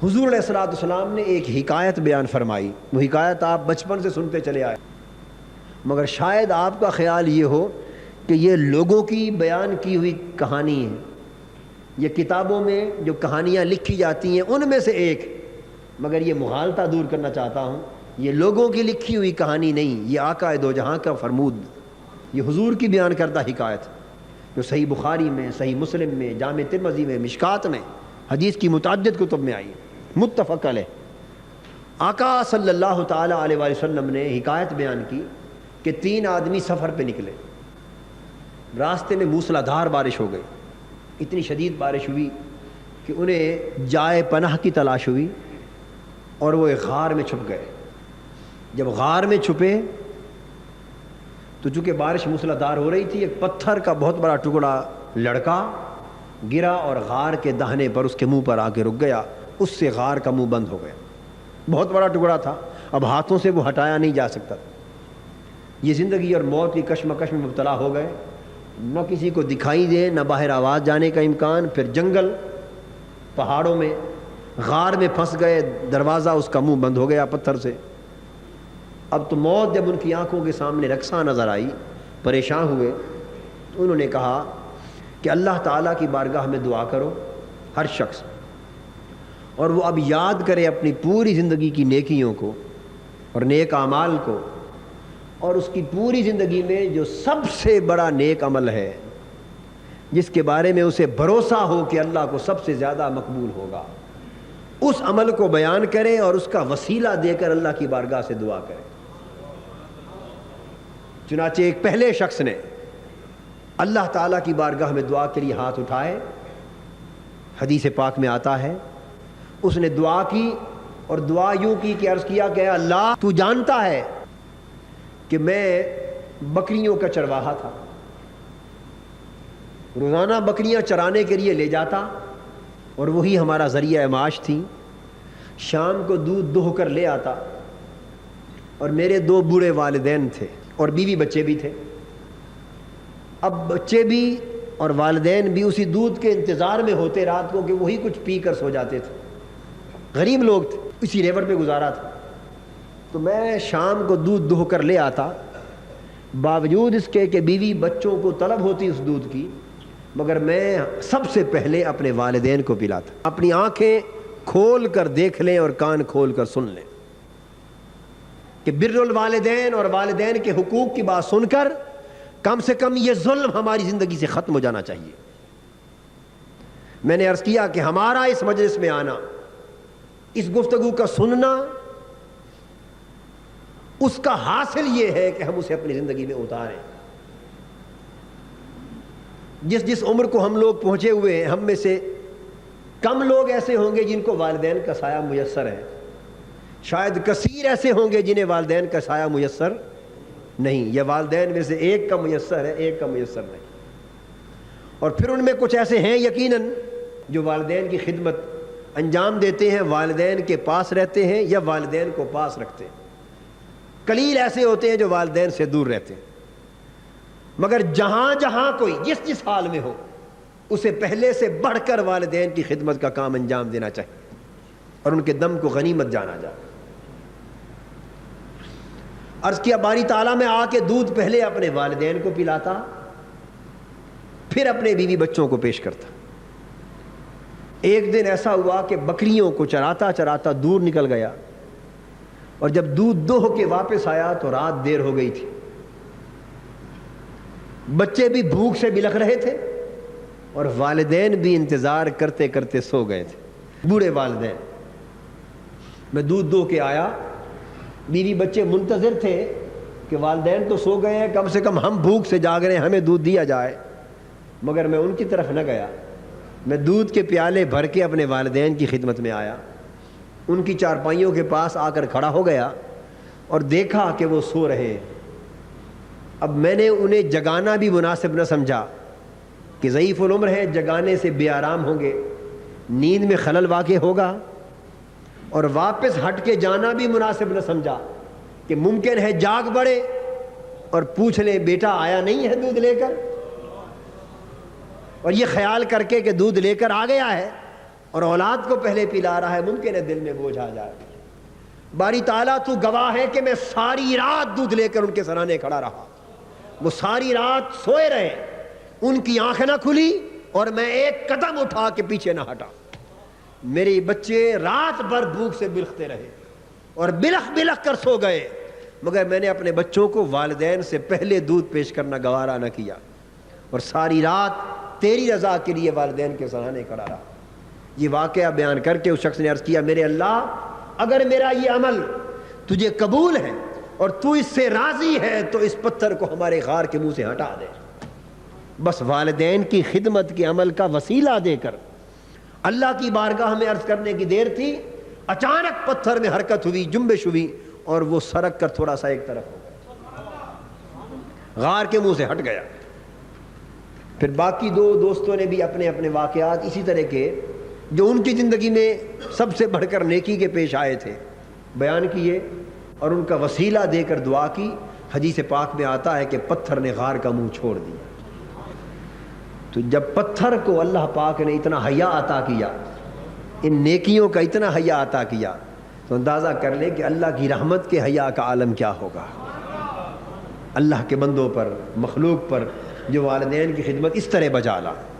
حضور علیہ الصلوۃ والسلام نے ایک حکایت بیان فرمائی، وہ حکایت آپ بچپن سے سنتے چلے آئے، مگر شاید آپ کا خیال یہ ہو کہ یہ لوگوں کی بیان کی ہوئی کہانی ہے، یہ کتابوں میں جو کہانیاں لکھی جاتی ہیں ان میں سے ایک، مگر یہ مغالطہ دور کرنا چاہتا ہوں، یہ لوگوں کی لکھی ہوئی کہانی نہیں، یہ آقا دو جہاں کا فرمود، یہ حضور کی بیان کردہ حکایت جو صحیح بخاری میں، صحیح مسلم میں، جامع ترمذی میں، مشکات میں، حدیث کی متعدد کتب میں آئی، متفق علیہ۔ آقا صلی اللہ تعالی علیہ وآلہ وسلم نے حکایت بیان کی کہ 3 آدمی سفر پہ نکلے، راستے میں موسلا دھار بارش ہو گئی، اتنی شدید بارش ہوئی کہ انہیں جائے پناہ کی تلاش ہوئی اور وہ ایک غار میں چھپ گئے۔ جب غار میں چھپے تو چونکہ بارش موسلا دھار ہو رہی تھی، ایک پتھر کا بہت بڑا ٹکڑا لڑکا گرا اور غار کے دہنے پر اس کے منہ پر آ کے رک گیا، اس سے غار کا منہ بند ہو گیا۔ بہت بڑا ٹکڑا تھا، اب ہاتھوں سے وہ ہٹایا نہیں جا سکتا۔ یہ زندگی اور موت کی کشمکش میں مبتلا ہو گئے، نہ کسی کو دکھائی دے، نہ باہر آواز جانے کا امکان، پھر جنگل، پہاڑوں میں، غار میں پھنس گئے، دروازہ اس کا منہ بند ہو گیا پتھر سے۔ اب تو موت جب ان کی آنکھوں کے سامنے رقصاں نظر آئی، پریشان ہوئے، تو انہوں نے کہا کہ اللہ تعالیٰ کی بارگاہ میں دعا کرو ہر شخص، اور وہ اب یاد کرے اپنی پوری زندگی کی نیکیوں کو اور نیک اعمال کو، اور اس کی پوری زندگی میں جو سب سے بڑا نیک عمل ہے جس کے بارے میں اسے بھروسہ ہو کہ اللہ کو سب سے زیادہ مقبول ہوگا، اس عمل کو بیان کرے اور اس کا وسیلہ دے کر اللہ کی بارگاہ سے دعا کرے۔ چنانچہ ایک پہلے شخص نے اللہ تعالیٰ کی بارگاہ میں دعا کے لیے ہاتھ اٹھائے، حدیث پاک میں آتا ہے اس نے دعا کی، اور دعا یوں کی کہ عرض کیا کہ اللہ تو جانتا ہے کہ میں بکریوں کا چرواہا تھا، روزانہ بکریاں چرانے کے لیے لے جاتا اور وہی ہمارا ذریعہ معاش تھی، شام کو دودھ دوہ کر لے آتا، اور میرے 2 بوڑھے والدین تھے اور بیوی بچے بھی تھے۔ اب بچے بھی اور والدین بھی اسی دودھ کے انتظار میں ہوتے رات کو کہ وہی کچھ پی کر سو جاتے تھے، غریب لوگ تھے، اسی ریور پہ گزارا تھا۔ تو میں شام کو دودھ دوہ کر لے آتا، باوجود اس کے کہ بیوی بچوں کو طلب ہوتی اس دودھ کی، مگر میں سب سے پہلے اپنے والدین کو پلاتا۔ اپنی آنکھیں کھول کر دیکھ لیں اور کان کھول کر سن لیں کہ بر الوالدین اور والدین کے حقوق کی بات سن کر کم سے کم یہ ظلم ہماری زندگی سے ختم ہو جانا چاہیے۔ میں نے عرض کیا کہ ہمارا اس مجلس میں آنا، اس گفتگو کا سننا، اس کا حاصل یہ ہے کہ ہم اسے اپنی زندگی میں اتاریں۔ جس عمر کو ہم لوگ پہنچے ہوئے ہیں، ہم میں سے کم لوگ ایسے ہوں گے جن کو والدین کا سایہ میسر ہے، شاید کثیر ایسے ہوں گے جنہیں والدین کا سایہ میسر نہیں، یا والدین میں سے ایک کا میسر ہے، ایک کا میسر نہیں۔ اور پھر ان میں کچھ ایسے ہیں یقیناً جو والدین کی خدمت انجام دیتے ہیں، والدین کے پاس رہتے ہیں یا والدین کو پاس رکھتے ہیں، قلیل ایسے ہوتے ہیں جو والدین سے دور رہتے ہیں۔ مگر جہاں جہاں کوئی جس حال میں ہو، اسے پہلے سے بڑھ کر والدین کی خدمت کا کام انجام دینا چاہیے اور ان کے دم کو غنیمت جانا جائے۔ عرض کیا باری تعالیٰ میں آ کے دودھ پہلے اپنے والدین کو پلاتا، پھر اپنے بیوی بچوں کو پیش کرتا۔ ایک دن ایسا ہوا کہ بکریوں کو چراتا چراتا دور نکل گیا، اور جب دودھ دوہ کے واپس آیا تو رات دیر ہو گئی تھی، بچے بھی بھوک سے بلک رہے تھے اور والدین بھی انتظار کرتے کرتے سو گئے تھے، بوڑھے والدین۔ میں دودھ دو کے آیا، بیوی بچے منتظر تھے کہ والدین تو سو گئے ہیں، کم سے کم ہم بھوک سے جاگ رہے ہیں، ہمیں دودھ دیا جائے، مگر میں ان کی طرف نہ گیا۔ میں دودھ کے پیالے بھر کے اپنے والدین کی خدمت میں آیا، ان کی چارپائیوں کے پاس آ کر کھڑا ہو گیا اور دیکھا کہ وہ سو رہے ہیں۔ اب میں نے انہیں جگانا بھی مناسب نہ سمجھا کہ ضعیف العمر ہے، جگانے سے بے آرام ہوں گے، نیند میں خلل واقع ہوگا، اور واپس ہٹ کے جانا بھی مناسب نہ سمجھا کہ ممکن ہے جاگ پڑے اور پوچھ لیں بیٹا آیا نہیں ہے دودھ لے کر، اور یہ خیال کر کے کہ دودھ لے کر آ گیا ہے اور اولاد کو پہلے پلا رہا ہے، ممکن ہے دل میں بوجھ آ جائے۔ باری تعالیٰ تو گواہ ہے کہ میں ساری رات دودھ لے کر ان کے سرانے کھڑا رہا، وہ ساری رات سوئے رہے، ان کی آنکھ نہ کھلی اور میں ایک قدم اٹھا کے پیچھے نہ ہٹا۔ میرے بچے رات بھر بھوک سے بلختے رہے اور بلخ بلخ کر سو گئے، مگر میں نے اپنے بچوں کو والدین سے پہلے دودھ پیش کرنا گوارا نہ کیا، اور ساری رات تیری رضا کے لیے والدین کے سرانے کھڑا رہا۔ یہ واقعہ بیان کر کے اس شخص نے عرض کیا، میرے اللہ اگر میرا یہ عمل تجھے قبول ہے اور تو اس سے راضی ہے تو اس پتھر کو ہمارے غار کے منہ سے ہٹا دے۔ بس والدین کی خدمت کے عمل کا وسیلہ دے کر اللہ کی بارگاہ میں عرض کرنے کی دیر تھی، اچانک پتھر میں حرکت ہوئی، جنبش ہوئی، اور وہ سرک کر تھوڑا سا ایک طرف ہو گیا، غار کے منہ سے ہٹ گیا۔ پھر باقی دو دوستوں نے بھی اپنے اپنے واقعات اسی طرح کے جو ان کی زندگی میں سب سے بڑھ کر نیکی کے پیش آئے تھے بیان کیے، اور ان کا وسیلہ دے کر دعا کی۔ حدیث پاک میں آتا ہے کہ پتھر نے غار کا منہ چھوڑ دیا۔ تو جب پتھر کو اللہ پاک نے اتنا حیا عطا کیا، ان نیکیوں کا اتنا حیا عطا کیا، تو اندازہ کر لے کہ اللہ کی رحمت کے حیا کا عالم کیا ہوگا۔ اللہ کے بندوں پر، مخلوق پر جو والدین کی خدمت اس طرح بجا لا۔